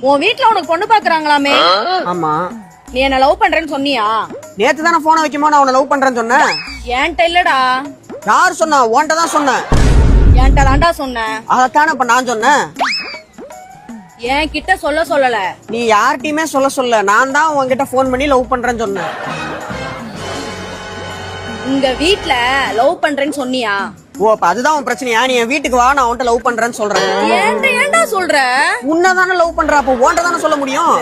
உன் வீட்ல உனக்கு பொண்ணு பாக்குறாங்களாமே? ஆமா. நீ என்ன லவ் பண்றேன்னு சொன்னியா? நேத்து தானே போனை வைக்கும்போது நான் உன்னை லவ் பண்றேன்னு சொன்னேன். ஏன்ட்ட இல்லடா. யார் சொன்னா? உன்கிட்ட தான் சொன்னேன். ஏன்ட்ட தான்டா சொன்னேன். அதத்தானே இப்ப நான் சொன்னேன். என் கிட்ட சொல்லல. நீ யார்கிட்டயுமே சொல்ல நான் தான் உன்கிட்ட போன் பண்ணி லவ் பண்றேன்னு சொன்னேன். உங்க வீட்ல லவ் பண்றேன்னு சொன்னியா? ஓ, அப்ப அதுதான் உன் பிரச்சனையா? நீ என் வீட்டுக்கு வா, நான் உன்கிட்ட லவ் பண்றேன்னு சொல்றேன். ஏன்டா சொல்ற? உன்னதானே லவ் பண்ற, அப்ப உன்கிட்ட தானே சொல்ல முடியும்.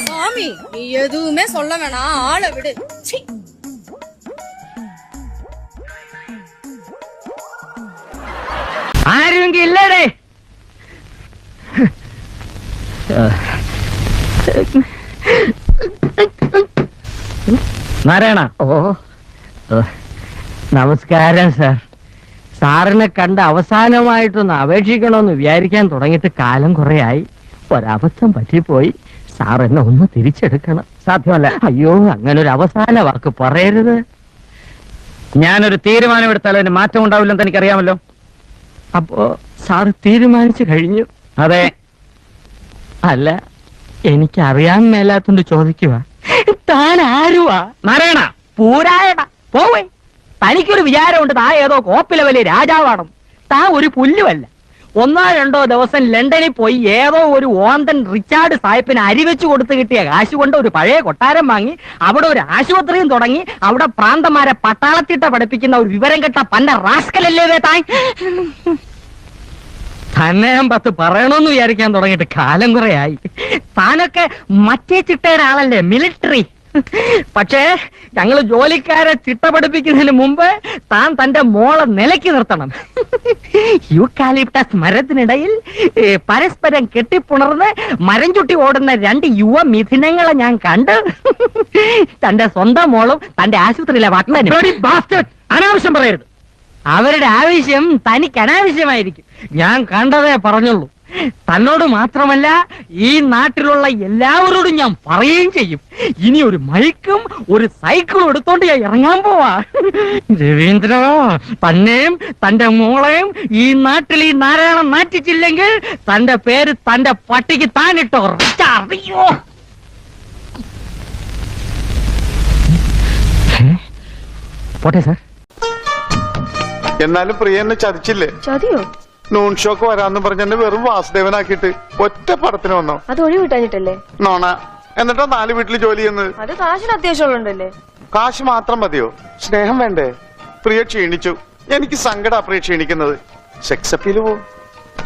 சாமி, நீ எதுவுமே சொல்ல வேணாம், ஆளை விடு. ആരും ഇല്ലടേ. നാരായണ. നമസ്കാരം സാർ. സാറിനെ കണ്ട് അവസാനമായിട്ടൊന്ന് അപേക്ഷിക്കണമെന്ന് വിചാരിക്കാൻ തുടങ്ങിയിട്ട് കാലം കുറെയായി. ഒരബദ്ധം പറ്റിപ്പോയി. സാർ എന്നെ ഒന്ന് തിരിച്ചെടുക്കണം. സാധ്യമല്ല. അയ്യോ, അങ്ങനെ ഒരു അവസാന വാക്ക് പറയരുത്. ഞാനൊരു തീരുമാനമെടുത്താൽ അതിന് മാറ്റം ഉണ്ടാവില്ലെന്ന് എനിക്കറിയാമല്ലോ. അപ്പോ സാറ് തീരുമാനിച്ചു കഴിഞ്ഞു? അതെ. അല്ല, എനിക്കറിയാൻ മേലാത്തോണ്ട് ചോദിക്കുക. താൻ ആരുവാ? നാരായണ, പൂരായണ. പോവേ. തനിക്കൊരു വിചാരമുണ്ട് താ ഏതോ കോപ്പിലെ വലിയ രാജാവാണ്. താ ഒരു പുല്ലുമല്ല. 1-2 ദിവസം ലണ്ടനിൽ പോയി ഏതോ ഒരു ഓന്തൻ റിച്ചാർഡ് സാഹിബിന് അരിവെച്ചു കൊടുത്ത് കിട്ടിയ കാശ് കൊണ്ട് ഒരു പഴയ കൊട്ടാരം വാങ്ങി അവിടെ ഒരു ആശുപത്രിയും തുടങ്ങി അവിടെ പ്രാന്തമാരെ പട്ടാളത്തിട്ട പഠിപ്പിക്കുന്ന ഒരു വിവരം കെട്ട പന്ന റാസ്കലല്ലേ താൻ. തന്നെ ഞാൻ 10 പറയണമെന്ന് വിചാരിക്കാൻ തുടങ്ങിയിട്ട് കാലം കുറെയായി. താനൊക്കെ മറ്റേ ചിട്ടയുടെ ആളല്ലേ, മിലിറ്ററി. പക്ഷേ ഞങ്ങള് ജോലിക്കാരെ ചിട്ട പഠിപ്പിക്കുന്നതിന് മുമ്പ് താൻ തന്റെ മോളെ നിലയ്ക്ക് നിർത്തണം. യൂക്കാലിപ്റ്റസ് മരത്തിനിടയിൽ പരസ്പരം കെട്ടിപ്പുണർന്ന് മരം ചുട്ടി ഓടുന്ന 2 യുവ മിഥുനങ്ങളെ ഞാൻ കണ്ട്. തന്റെ സ്വന്തം മോളും തന്റെ ആശുപത്രിയിലെ വാട്ടനും. അനാവശ്യം പറയരുത്. അവരുടെ ആവശ്യം തനിക്ക് അനാവശ്യമായിരിക്കും. ഞാൻ കണ്ടതേ പറഞ്ഞുള്ളൂ. തന്നോട് മാത്രമല്ല, ഈ നാട്ടിലുള്ള എല്ലാവരോടും ഞാൻ പറയുകയും ചെയ്യും. ഇനി ഒരു മൈക്കും ഒരു സൈക്കിളും എടുത്തോണ്ട് ഞാൻ ഇറങ്ങാൻ പോവാ. രവീന്ദ്ര, തന്നെയും തന്റെ മോളെയും ഈ നാട്ടിൽ ഈ നാരായണൻ നാറ്റിച്ചില്ലെങ്കിൽ തന്റെ പേര് തന്റെ പട്ടിക്ക് താനിട്ടോ. അറിയോ? പോട്ടെ സാർ. എന്നാലും പ്രിയ എന്നെ ചതിച്ചില്ലേ? ചതിയോ? നൂൺ ഷോക്ക് വരാന്ന് പറഞ്ഞ എന്നെ വെറും വാസുദേവനാക്കിട്ട് ഒറ്റ പടത്തിന് വന്നോ? അത് ഒഴിവ് കിട്ടാഞ്ഞിട്ടല്ലേ? നോണ. എന്നിട്ടാ 4 വീട്ടിൽ ജോലി ചെയ്യുന്നത്. അത് കാശിന് അത്യാവശ്യമുള്ളണ്ടല്ലേ? കാശ് മാത്രം മതിയോ? സ്നേഹം വേണ്ടേ? പ്രിയ ക്ഷീണിച്ചു. എനിക്ക് സങ്കട പ്രിയ ക്ഷീണിക്കുന്നത്. സെക്സ് അപ്പീല് പോവും.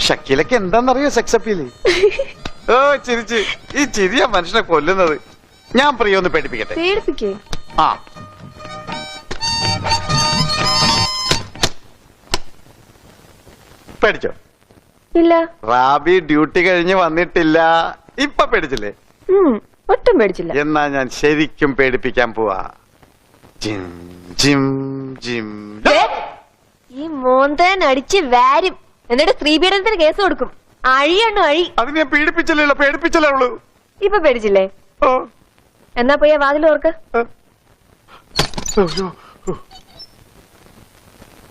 ഷക്കീലൊക്കെ എന്താന്നറിയോ സെക്സ് അപ്പീല്? ഓ, ചിരിച്ച്. ഈ ചിരിയാ മനുഷ്യനെ കൊല്ലുന്നത്. ഞാൻ പ്രിയ ഒന്ന് പേടിപ്പിക്കട്ടെ. പേടിപ്പിക്കേ? ആ, പേടിച്ചോ? ഇല്ല. റാബി ഡ്യൂട്ടി കഴിഞ്ഞ് വന്നിട്ടില്ല. ഇപ്പൊ പേടിച്ചില്ലേ? ഒട്ടും പേടിച്ചില്ല. എന്നാ ഞാൻ ശരിക്കും പേടിപ്പിക്കാൻ പോവാ. ജിം ജിം ജിം. ഈ മോന്തൻ അടിച്ച് വാരും. എന്നിട്ട് സ്ത്രീപീഡനത്തിന് കേസ് കൊടുക്കും. അഴിയണ്ണു അഴി. അത് ഞാൻ പീഡിപ്പിച്ചില്ലല്ലോ, പേടിപ്പിച്ചല്ലേ ഉള്ളൂ. ഇപ്പൊ പേടിച്ചില്ലേ? ഓ, എന്നാ പോയ വാതിൽ ഓർക്ക്.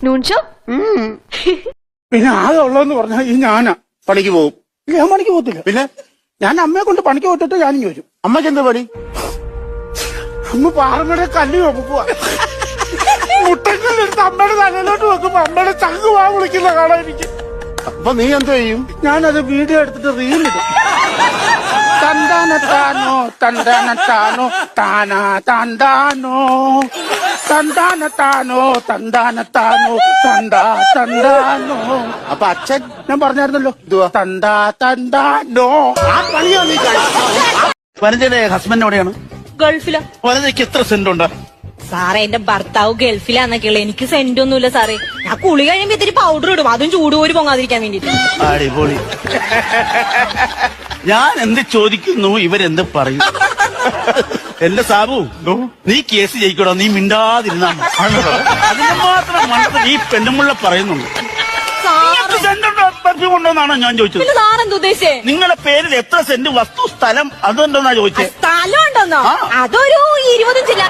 നൂൺഷോ. പിന്നെ ആകെ ഉള്ളതെന്ന് പറഞ്ഞാൽ ഈ ഞാനാ പണിക്ക് പോകും. ഇല്ല, ഞാൻ പണിക്ക് പോകത്തില്ല. പിന്നെ ഞാൻ അമ്മയെ കൊണ്ട് പണിക്ക് പോയിട്ട് ഞാനിങ്ങ് വരും. അമ്മയ്ക്ക് എന്താ പണി? അമ്മ പാറമയുടെ കല്ല് വെപ്പുക. മുട്ടക്കല്ലെടുത്ത് അമ്മയുടെ തലയിലോട്ട് വെക്കുമ്പോ അമ്മയുടെ ചങ്ക് വാ വിളിക്കുന്ന കാണാൻ എനിക്ക്. അപ്പൊ നീ എന്ത് ചെയ്യും? ഞാനത് വീഡിയോ എടുത്തിട്ട് റീലിടും. തന്താനത്താനോ തന്താനത്താനോ താനാ തന്താനോ തന്താനത്താനോ തന്താനത്താനോ തന്താ തന്താനോ. അപ്പൊ അച്ഛൻ ഞാൻ പറഞ്ഞായിരുന്നല്ലോ, തന്താ തന്താനോ. ആ പണിയാ നീ വനജയുടെ ഹസ്ബൻഡ് എവിടെയാണ്? ഗൾഫിലാ. വനജയ്ക്ക് എത്ര സെന്റ് ഉണ്ട്? സാറേ, എന്റെ ഭർത്താവ് ഗൾഫിലാന്നൊക്കെയുള്ള. എനിക്ക് സെന്റ് ഒന്നുമില്ല സാറേ. ഞാൻ കുളി കഴിയുമ്പോ ഇത്തിരി പൗഡർ ഇടും, അതും ചൂടുപോരി പൊങ്ങാതിരിക്കാൻ വേണ്ടിട്ട്. അടിപൊളി. ഞാൻ എന്ത് ചോദിക്കുന്നു ഇവരെന്ത് പറയും? എന്റെ സാബു, നീ കേസ് ജയിക്കണോ? നീ മിണ്ടാതിരുന്നാ അതിന് മാത്രം മനസ്സിൽ ഈ പെണ്ണുമുള്ള പറയുന്നുണ്ട്. കൊണ്ടോന്നാണോ ഞാൻ ചോദിച്ചത്? സാറെന്ത് ഉദ്ദേശിച്ചേ? നിങ്ങളുടെ പേരിൽ എത്ര സെന്റ് വസ്തു സ്ഥലം അതുണ്ടോന്നാ ചോദിച്ചത്? സ്ഥലം ഉണ്ടോന്നോ? അതൊരു 20 ജില്ല.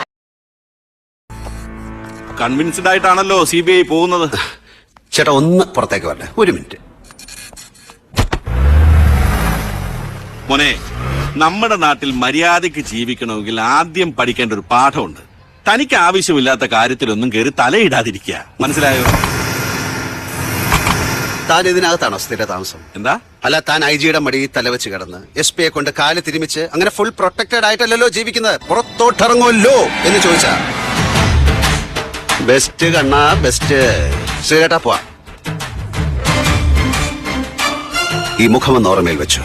കൺവിൻസ്ഡ് ആയിട്ടാണല്ലോ CBI പോകുന്നത്. ചേട്ടാ, 1 പുറത്തേക്ക് വരട്ടെ, 1 മിനിറ്റ്. മോനെ, നമ്മുടെ നാട്ടിൽ മര്യാദയ്ക്ക് ജീവിക്കണമെങ്കിൽ ആദ്യം പഠിക്കേണ്ട ഒരു പാഠമുണ്ട്. തനിക്ക് ആവശ്യമില്ലാത്ത കാര്യത്തിലൊന്നും കയറി തലയിടാതിരിക്കുക. മനസ്സിലായോ? താൻ ഇതിനകത്താണോ സ്ഥിര താമസം? എന്താ? അല്ല, താൻ ഐ ജിയുടെ മടി തലവെച്ച് കിടന്ന് SP യെ കൊണ്ട് കാല് തിരുമിച്ച് അങ്ങനെ ഫുൾ പ്രൊട്ടക്റ്റഡ് ആയിട്ടല്ലല്ലോ ജീവിക്കുന്നത്. പുറത്തോട്ടിറങ്ങുമല്ലോ എന്ന് ചോദിച്ചാ. ബെസ്റ്റ് കണ്ണാ, ബെസ്റ്റ്. ശ്രീകേട്ടാ, പോവാ. ഈ മുഖമൊന്ന് ഓർമ്മയിൽ വെച്ചോ.